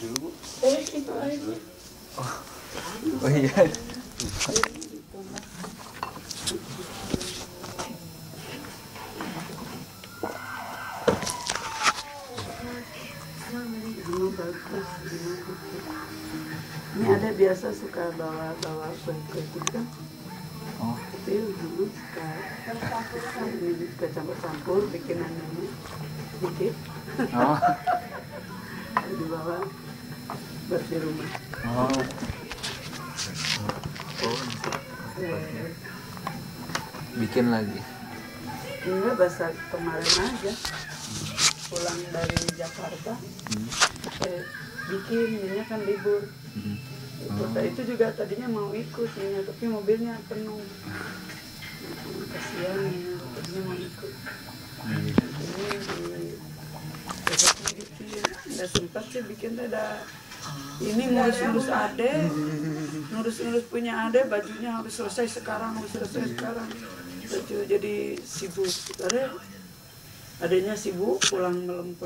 dulu, Bu. Itu aja. Oh iya. Ini ada biasa suka bawa kue gitu. Oh, Kecil dulu suka ini suka campur-campur bikinan ini dikit oh, dibawa buat di rumah. oh. Bikin lagi. Enggak, bahasa kemarin aja pulang dari Jakarta bikin Nyonya kan libur. Itu juga tadinya mau ikut Nyonya, tapi mobilnya penuh. Kasihan Nyonya, tadinya mau ikut. Ini besoknya bikin, nggak sempat sih bikin, ada ini ngurus-ngurus ade, ngurus-ngurus punya ade, bajunya harus selesai sekarang. Baju jadi sibuk. Adanya sibuk pulang malam.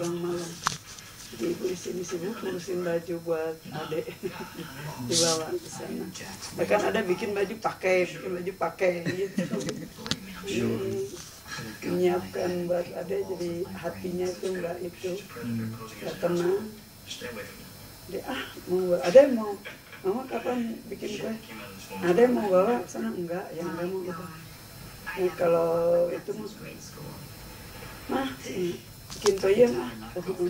Jadi ibu di sini sibuk ngurusin baju buat adek dibawa ke sana. Bahkan ada bikin baju pakai gitu. Menyiapkan buat adek, jadi hatinya itu enggak tenang. Dia mau mama kapan bikin kue? Ada yang mau bawa ke sana? Enggak mau gitu. Nah, kalau itu mah bikin toyeng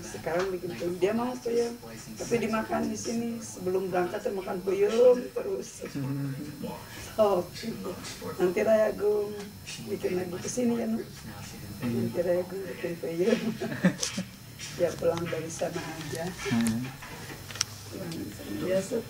sekarang bikin toyeng, dia mau toyeng tapi dimakan di sini sebelum berangkat makan toyeng terus. Nanti Raya Gung bikin lagi kesini ya, nanti Raya Gung bikin toyeng. Ya pulang dari sana aja. Biasa.